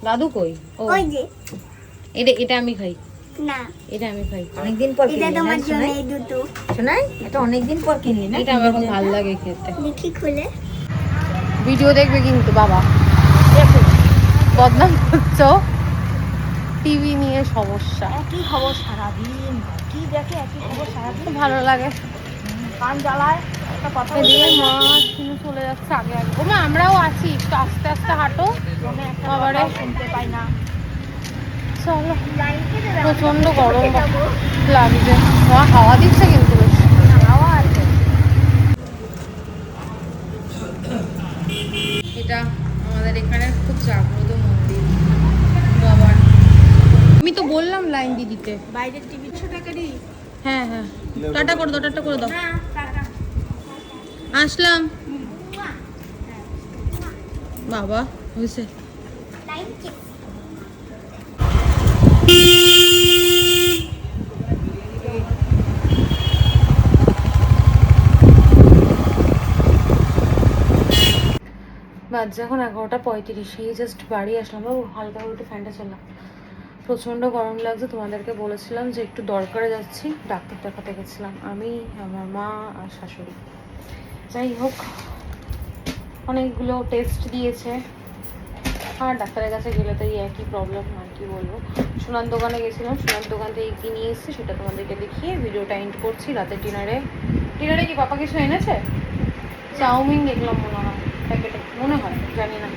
দাদু কই? ওই যে এটা আমি খাই। না, এটা আমি খাই। অনেকদিন পর এটা কিনলি না তোমার জন্য শোনাই? এই দুটো। শোনাই এটা অনেকদিন পর কিনলি না? এটা আমার খুব ভালো লাগে খেতে। দেখি খুলে। ভিডিও দেখবে কিন্তু বাবা, বদনাম করছো। টিভি নিয়ে সমস্যা। একই খবর সারাদিন, কি দেখে একই খবর সারাদিন, খুব ভালো লাগে। কান জ্বালায়। একটা কথা এদিকে মা কিন্তু চলে যাচ্ছে আগে আগে। ওমা আমরাও আছি, একটু আস্তে আস্তে হাঁটো। মনে একটা বাবারে। কথা শুনতে পাই না। চলো, লাইন কেটে দাও। প্রচন্ড গরম লাগছে। মা হাওয়া দিচ্ছে কিন্তু বেশ। হাওয়া আছে। এটা আমাদের এখানে খুব জাগ্রত মন্দির বাবার। আমি তো বললাম লাইন দিয়ে দিতে। বাইরের টিভি 100 টাকারই। হ্যাঁ হ্যাঁ, টাটা করে দাও, টাটা করে দাও। না, টাটা। আসলাম বাবা, হয়েছে। লাইন কেটে। বাজছে এখন 11:35। এই জাস্ট বাড়ি আসলাম। ও হালকা একটু ফ্যানটা চালাম। প্রচণ্ড গরম লাগছে। তোমাদেরকে বলেছিলাম যে একটু দরকারে যাচ্ছি, ডাক্তার দেখাতে গেছিলাম আমি, আমার মা আর শাশুড়ি। যাই হোক, অনেকগুলো টেস্ট দিয়েছে। আর ডাক্তারের কাছে গেলে তো এই একই প্রবলেম, আর কি বলবো। সোনার দোকানে গেছিলাম, সোনার দোকান থেকে কি নিয়ে এসেছি সেটা তোমাদেরকে দেখিয়ে ভিডিওটা এন্ড করছি। রাতে ডিনারে কি পাপা কিছু এনেছে? চাউমিন দেখলাম মনে হয় প্যাকেটে, মনে হয়, জানি না।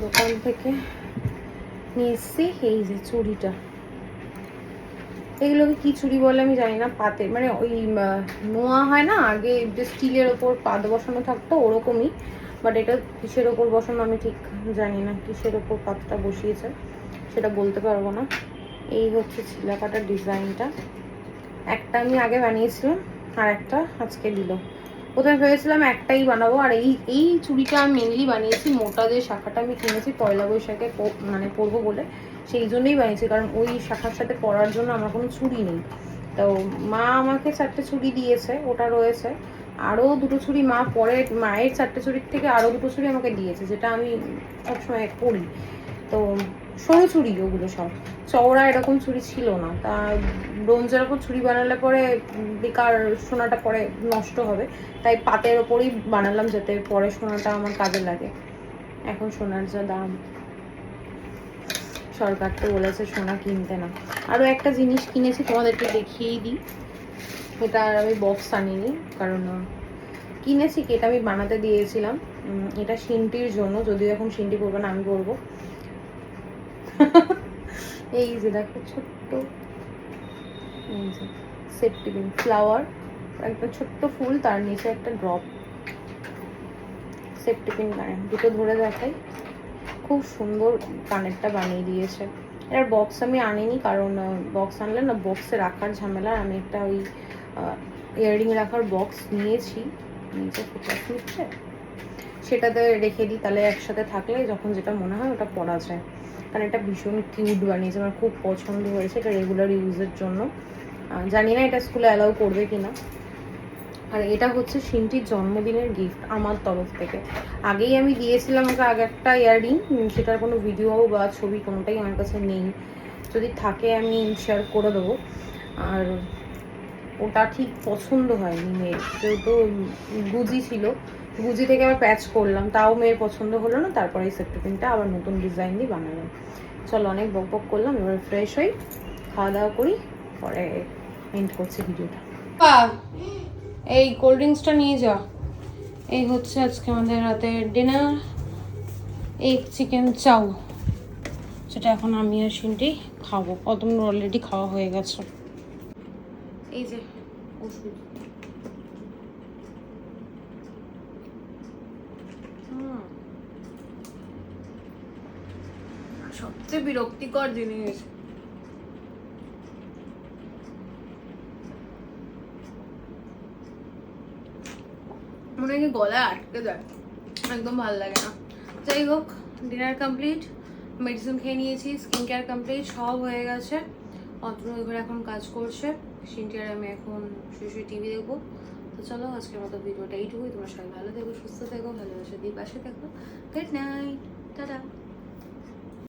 দোকান থেকে নিয়ে এসেছি এই যে চুড়িটা। এগুলোকে কি চুড়ি বলে আমি জানি না। পাতে মানে ওই নোয়া হয় না আগে, যে স্টিলের ওপর পাত বসানো থাকতো ওরকমই, বাট এটা কিসের ওপর বসানো আমি ঠিক জানি না। কিসের ওপর পাতটা বসিয়েছে সেটা বলতে পারবো না। এই হচ্ছে ছিলা কাটার ডিজাইনটা। একটা আমি আগে বানিয়েছিলাম, আর একটা আজকে দিল। প্রথমে ভেবেছিলাম একটাই বানাবো। আর এই চুড়িটা আমি মেনলি বানিয়েছি, মোটা যে শাখাটা আমি কিনেছি পয়লা বৈশাখে মানে পরবো বলে, সেই জন্যই বানিয়েছি। কারণ ওই শাখার সাথে পরার জন্য আমার কোনো চুড়ি নেই। তো মা আমাকে 4টে চুড়ি দিয়েছে, ওটা রয়েছে। আরও 2টো চুড়ি মা পরে, মায়ের 4টে চুড়ির থেকে আরও 2টো চুড়ি আমাকে দিয়েছে, যেটা আমি সবসময় পরি। তো সরু চুড়ি ওগুলো সব, চওড়া এরকম চুড়ি ছিল না। তা ব্রোঞ্জের ওপর চুড়ি বানালে পরে বেকার, সোনাটা পরে নষ্ট হবে, তাই পাতের ওপরই বানালাম যাতে পরে সোনাটা আমার কাজে লাগে। এখন সোনার যা দাম, সরকার তো বলেছে সোনা কিনতে না। আরও একটা জিনিস কিনেছি, তোমাদেরকে দেখিয়েই দিই। এটা আর আমি বক্স আনিনি, কারণ কিনেছি কি, এটা আমি বানাতে দিয়েছিলাম। এটা সিনটির জন্য, যদিও এখন সিনটি করবে না, আমি করবো। এই যে দেখো ছোট্ট, এই যে সেফটি পিন, ফ্লাওয়ার, একটা ছোট্ট ফুল, তার নিচে একটা ড্রপ। সেফটি পিন কানের, দুটো ধরে দেখাই। খুব সুন্দর কানেরটা বানিয়ে দিয়েছে। এর বক্স আমি আনিনি, কারণ বক্স আনলে না বক্সে রাখার ঝামেলা। আমি একটা ওই ইয়াররিং রাখার বক্স নিয়েছি, নিচে ফোকাস নিচ্ছে, সেটাতে রেখে দিই। তাহলে একসাথে থাকলে যখন যেটা মনে হয় ওটা পরা যায়। কারণ এটা ভীষণ কিউট বানিয়েছে, আমার খুব পছন্দ হয়েছে। এটা রেগুলার ইউজের জন্য। জানি না এটা স্কুলে অ্যালাউ করবে কিনা। আর এটা হচ্ছে সিনটির জন্মদিনের গিফট আমার তরফ থেকে। আগেই আমি দিয়েছিলাম ওকে আগে একটা ইয়াররিং, সেটার কোনো ভিডিও বা ছবি কোনোটাই আমার কাছে নেই। যদি থাকে আমি শেয়ার করে দেবো। আর ওটা ঠিক পছন্দ হয়নি মেয়ের, যেহেতু গুজি ছিল, গুজি থেকে আবার প্যাচ করলাম, তাও মেয়ের পছন্দ হলো না। তারপরে এই সেফটি পিনটা আবার নতুন ডিজাইন দিয়ে বানালাম। চলো, অনেক বক বক করলাম, এবার ফ্রেশ হই, খাওয়া দাওয়া করি, পরে এন্ড করছি ভিডিওটা। এই কোল্ড ড্রিঙ্কসটা নিয়ে যা। এই হচ্ছে আজকে আমাদের রাতের ডিনার, এগ চিকেন চাউ, সেটা এখন আমি আর সিনটি খাবো। অতনুর অলরেডি খাওয়া হয়ে গেছে। এই যে ওষুধ, সবচেয়ে বিরক্তিকর জিনিস, মনে হয় গলায় আটকে যায়, একদম ভালো লাগে না। যাই হোক, ডিনার কমপ্লিট, মেডিসিন খেয়ে নিয়েছি, স্কিন কেয়ার কমপ্লিট, সব হয়ে গেছে। অতনু ঘরে এখন কাজ করছে, সিনটি আর আমি এখন শুয়ে শুয়ে টিভি দেখবো। তো চলো আজকের মতো ভিডিওটা এইটুকুই। তোমরা সবাই ভালো থেকো, সুস্থ থেকো, ভালোবাসা দিয়ে পাশে থেকো। Good night, tata.